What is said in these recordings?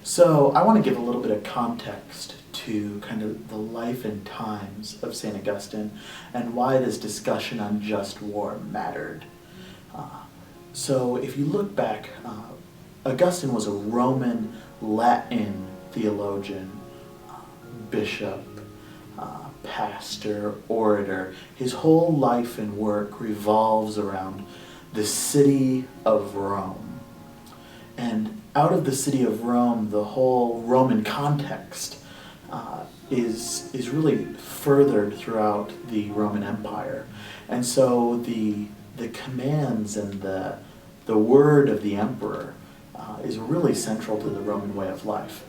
So I want to give a little bit of context to kind of the life and times of St. Augustine and why this discussion on just war mattered. So if you look back, Augustine was a Roman Latin theologian, bishop, pastor, orator. His whole life and work revolves around the city of Rome. And out of the city of Rome, the whole Roman context is really furthered throughout the Roman Empire. And so the commands and the word of the emperor is really central to the Roman way of life.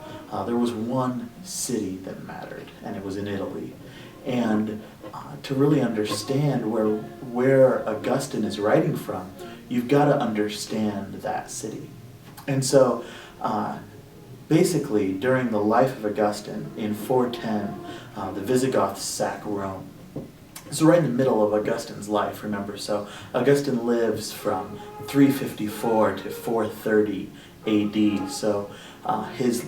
There was one city that mattered, and it was in Italy. And to really understand where Augustine is writing from, you've got to understand that city. And so, basically, during the life of Augustine, in 410, the Visigoths sack Rome. So right in the middle of Augustine's life, remember. So Augustine lives from 354 to 430 AD. So his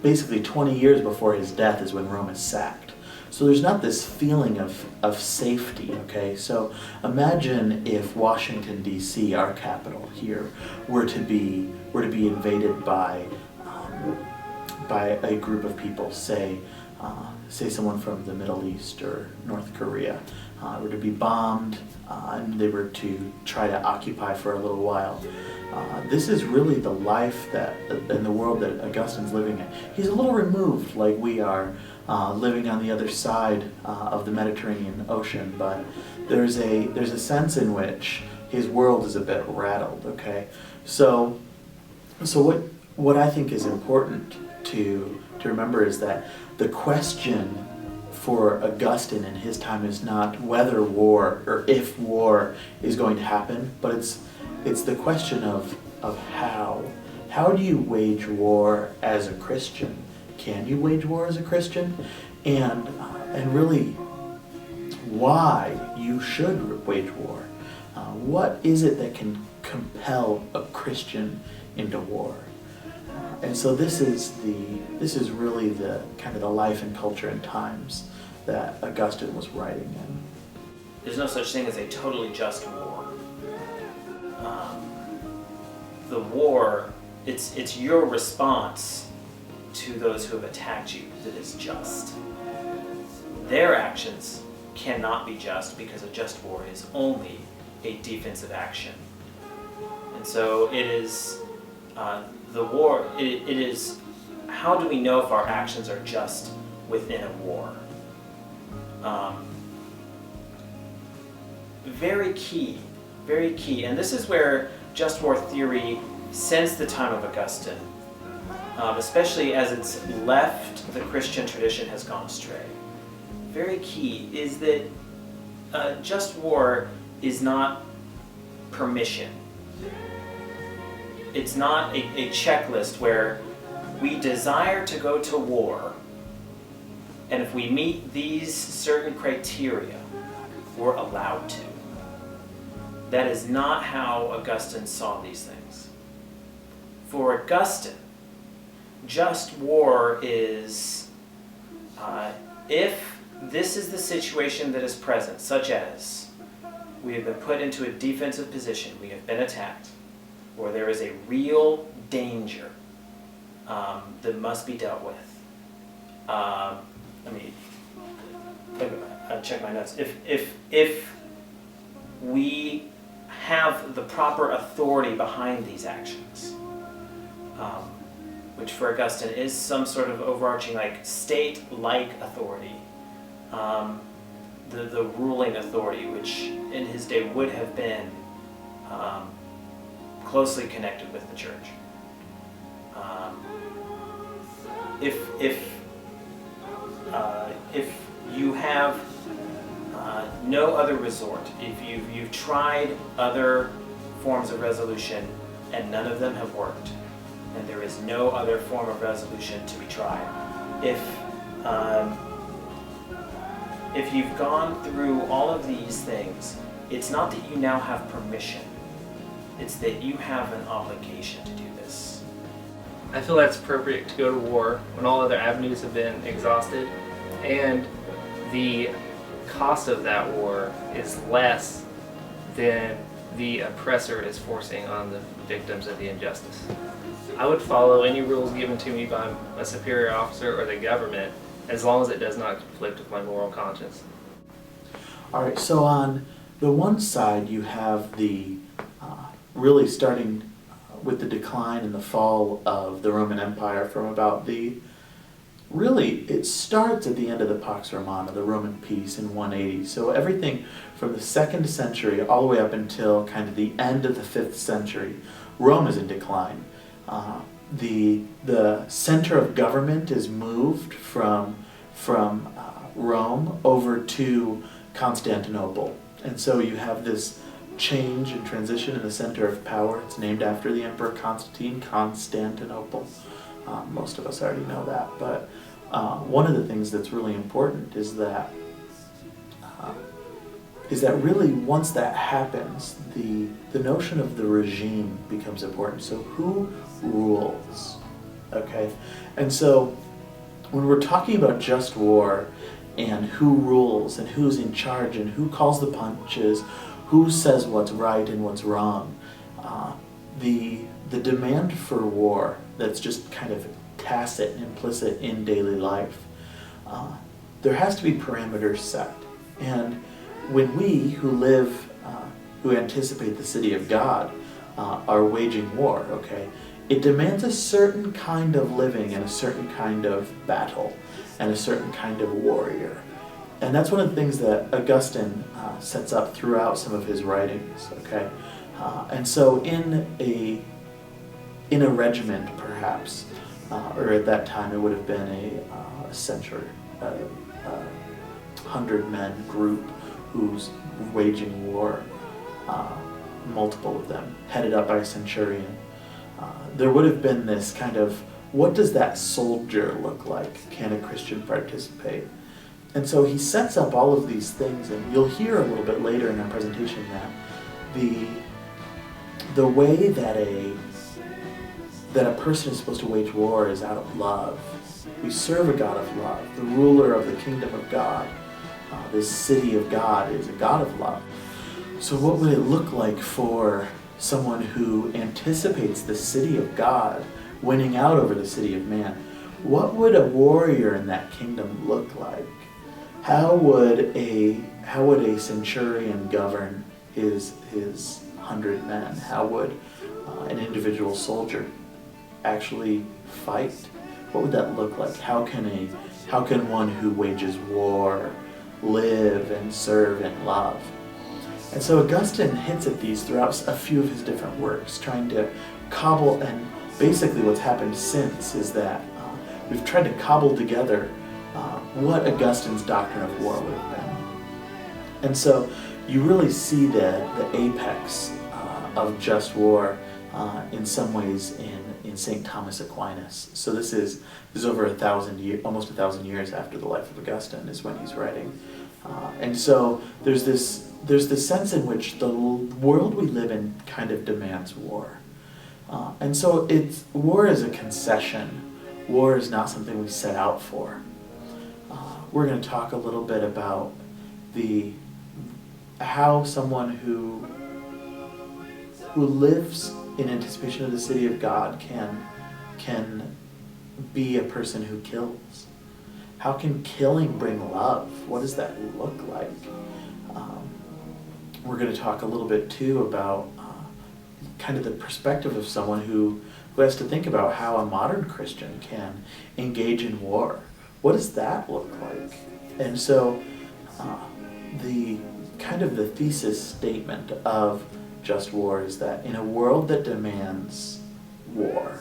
basically 20 years before his death is when Rome is sacked. So there's not this feeling of safety, okay? So imagine if Washington, D.C., our capital here, were to be invaded by a group of people, say someone from the Middle East or North Korea, were to be bombed, and they were to try to occupy for a little while. This is really the life that, in the world that Augustine's living in. He's a little removed, like we are, living on the other side of the Mediterranean Ocean, but there's a sense in which his world is a bit rattled, okay? So what I think is important to remember is that the question for Augustine in his time is not whether war or if war is going to happen, but it's the question of how. How do you wage war as a Christian? Can you wage war as a Christian? And really, why you should wage war. What is it that can compel a Christian into war? And so this is really the kind of the life and culture and times that Augustine was writing in. There's no such thing as a totally just war. The war, it's your response to those who have attacked you that is just. Their actions cannot be just because a just war is only a defensive action. And so it is the war, it is how do we know if our actions are just within a war? Very key, and this is where just war theory, since the time of Augustine, especially as it's left the Christian tradition, has gone astray. Very key is that just war is not permission. It's not a checklist where we desire to go to war, and if we meet these certain criteria, we're allowed to. That is not how Augustine saw these things. For Augustine, just war is if this is the situation that is present, such as we have been put into a defensive position, we have been attacked, or there is a real danger that must be dealt with. Let me check my notes. If we have the proper authority behind these actions, which for Augustine is some sort of overarching like state-like authority, the ruling authority, which in his day would have been closely connected with the church. If you have no other resort, if you've tried other forms of resolution and none of them have worked, and there is no other form of resolution to be tried, if you've gone through all of these things, it's not that you now have permission, it's that you have an obligation to do this. I feel that's appropriate to go to war when all other avenues have been exhausted, and the cost of that war is less than the oppressor is forcing on the victims of the injustice. I would follow any rules given to me by a superior officer or the government as long as it does not conflict with my moral conscience. All right, so on the one side you have the really starting with the decline and the fall of the Roman Empire from about it starts at the end of the Pax Romana, the Roman peace in 180. So everything from the 2nd century all the way up until kind of the end of the 5th century, Rome is in decline. The center of government is moved from Rome over to Constantinople. And so you have this change and transition in the center of power. It's named after the Emperor Constantine, Constantinople. Most of us already know that, but one of the things that's really important is that really once that happens, the notion of the regime becomes important. So who rules? Okay? And so when we're talking about just war and who rules and who's in charge and who calls the punches, who says what's right and what's wrong, the demand for war that's just kind of tacit and implicit in daily life, there has to be parameters set. And when we who anticipate the city of God are waging war, okay, it demands a certain kind of living and a certain kind of battle and a certain kind of warrior. And that's one of the things that Augustine sets up throughout some of his writings, okay? And so in a regiment, perhaps, or at that time it would have been a century, 100-man group who's waging war, multiple of them, headed up by a centurion. There would have been this kind of, what does that soldier look like? Can a Christian participate? And so he sets up all of these things, and you'll hear a little bit later in our presentation that the way that a person is supposed to wage war is out of love. We serve a God of love, the ruler of the kingdom of God. This city of God is a God of love. So what would it look like for someone who anticipates the city of God winning out over the city of man? What would a warrior in that kingdom look like? How would a centurion govern his 100 men? How would an individual soldier actually fight? What would that look like? How can one who wages war live and serve and love? And so Augustine hits at these throughout a few of his different works, trying to cobble, and basically what's happened since is that we've tried to cobble together what Augustine's doctrine of war would have been. And so you really see the apex of just war in some ways in St. Thomas Aquinas. So this is over almost 1,000 years after the life of Augustine is when he's writing. And so there's this sense in which the world we live in kind of demands war. And so war is a concession. War is not something we set out for. We're going to talk a little bit about how someone who lives in anticipation of the city of God can be a person who kills. How can killing bring love? What does that look like? We're going to talk a little bit too about kind of the perspective of someone who has to think about how a modern Christian can engage in war. What does that look like? And so the thesis statement of Just War is that in a world that demands war,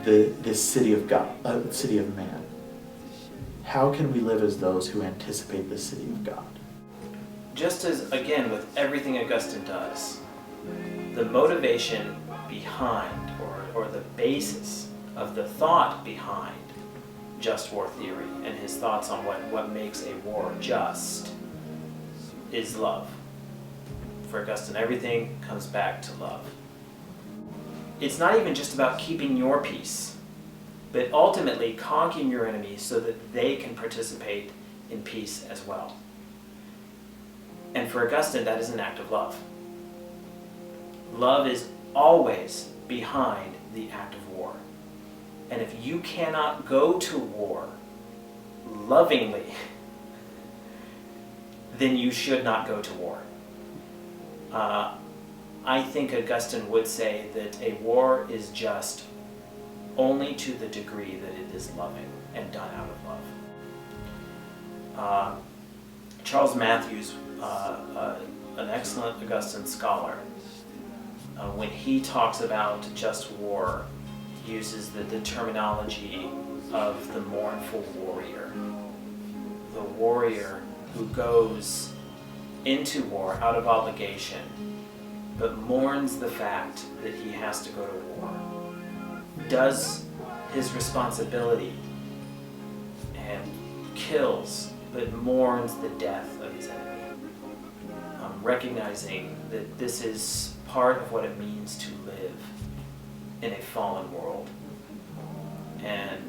this city of God, city of man, how can we live as those who anticipate the city of God? Just as, again, with everything Augustine does, the motivation behind, or the basis of the thought behind just war theory and his thoughts on what makes a war just is love. For Augustine, everything comes back to love. It's not even just about keeping your peace. but ultimately conquering your enemies so that they can participate in peace as well. And for Augustine, that is an act of love. Love is always behind the act of war. And if you cannot go to war lovingly, then you should not go to war. I think Augustine would say that a war is just only to the degree that it is loving and done out of love. Charles Matthews, an excellent Augustine scholar, when he talks about just war, uses the terminology of the mournful warrior. The warrior who goes into war out of obligation, but mourns the fact that he has to go to war, does his responsibility and kills, but mourns the death of his enemy. Recognizing that this is part of what it means to live in a fallen world. And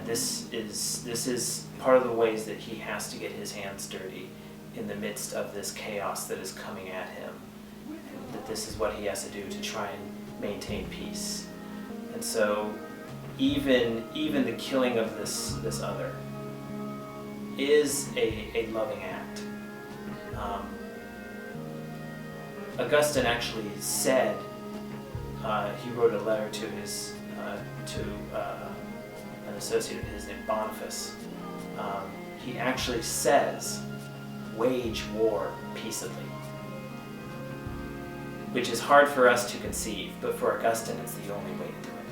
this is part of the ways that he has to get his hands dirty in the midst of this chaos that is coming at him. And that this is what he has to do to try and maintain peace. And so even the killing of this other is a loving act. Augustine actually said, he wrote a letter to his to an associate of his named Boniface. He actually says, wage war peaceably, which is hard for us to conceive, but for Augustine it's the only way to do it.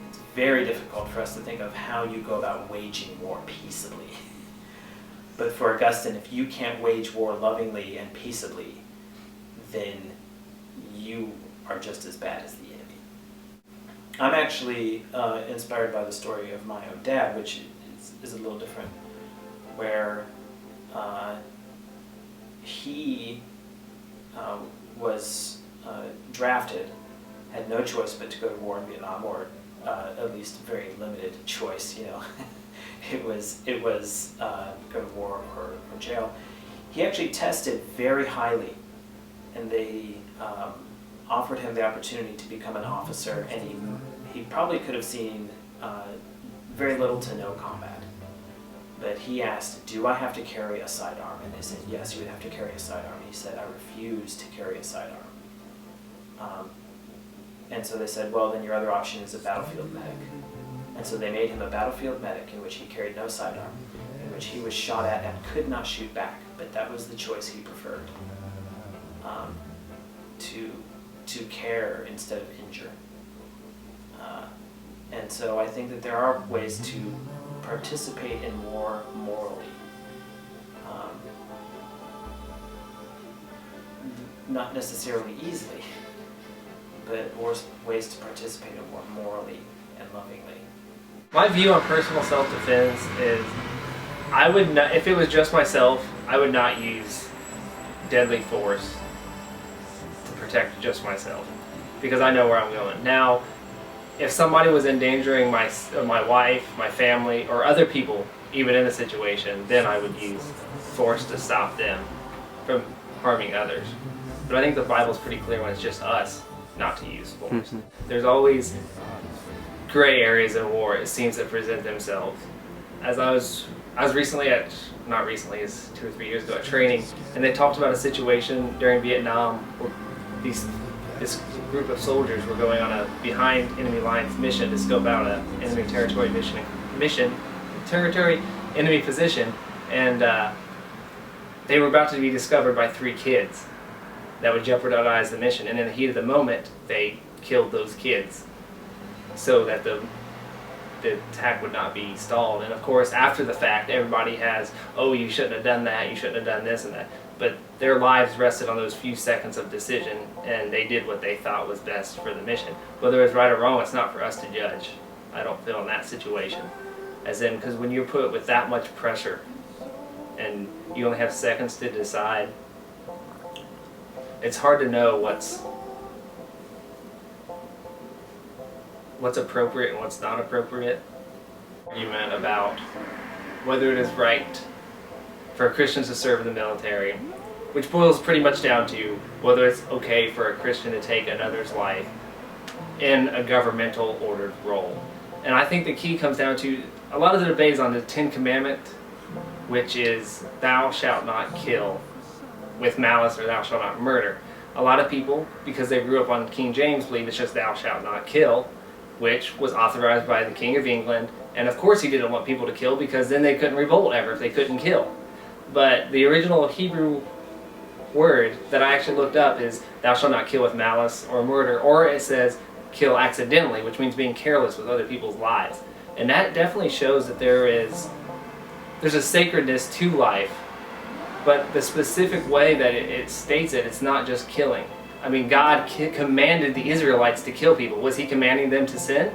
It's very difficult for us to think of how you go about waging war peaceably. But for Augustine, if you can't wage war lovingly and peaceably, then you are just as bad as the enemy. I'm actually inspired by the story of my own dad, which is a little different, where he was drafted, had no choice but to go to war in Vietnam, or at least a very limited choice, you know. It was go to war or jail. He actually tested very highly, and they offered him the opportunity to become an officer, and he probably could have seen very little to no combat. But he asked, do I have to carry a sidearm? And they said, yes, you would have to carry a sidearm. He said, I refuse to carry a sidearm. And so they said, well, then your other option is a battlefield medic. And so they made him a battlefield medic in which he carried no sidearm, in which he was shot at and could not shoot back, but that was the choice he preferred, to care instead of injure. And so I think that there are ways to participate in war morally. Not necessarily easily, but ways to participate in war morally and lovingly. My view on personal self-defense is, I would not, if it was just myself, I would not use deadly force to protect just myself, because I know where I'm going. Now, if somebody was endangering my wife, my family, or other people, even in a situation, then I would use force to stop them from harming others. But I think the Bible's pretty clear when it's just us not to use force. Mm-hmm. There's always gray areas in war, it seems, that present themselves. As I was recently not recently, it's 2 or 3 years ago, at training, and they talked about a situation during Vietnam where this group of soldiers were going on a behind enemy lines mission to scope out an enemy territory enemy position, and they were about to be discovered by 3 kids that would jeopardize the mission, and in the heat of the moment they killed those kids so that the attack would not be stalled. And of course, after the fact, everybody has, oh, you shouldn't have done that, you shouldn't have done this and that. But their lives rested on those few seconds of decision, and they did what they thought was best for the mission. Whether it's right or wrong, it's not for us to judge. I don't feel in that situation. As in, because when you're put with that much pressure, and you only have seconds to decide, what's appropriate and what's not appropriate. Argument about whether it is right for Christians to serve in the military, which boils pretty much down to whether it's okay for a Christian to take another's life in a governmental ordered role. And I think the key comes down to a lot of the debate is on the 10 Commandments, which is thou shalt not kill with malice, or thou shalt not murder. A lot of people, because they grew up on King James, believe it's just thou shalt not kill, which was authorized by the King of England. And of course he didn't want people to kill, because then they couldn't revolt ever if they couldn't kill. But the original Hebrew word that I actually looked up is thou shalt not kill with malice or murder, or it says kill accidentally, which means being careless with other people's lives. And that definitely shows that there's a sacredness to life, but the specific way that it states it, it's not just killing. I mean, God commanded the Israelites to kill people. Was he commanding them to sin?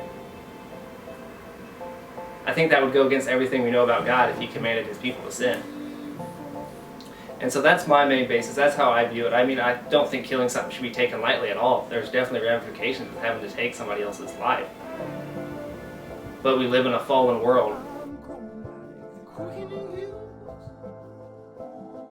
I think that would go against everything we know about God if he commanded his people to sin. And so that's my main basis. That's how I view it. I mean, I don't think killing something should be taken lightly at all. There's definitely ramifications of having to take somebody else's life. But we live in a fallen world,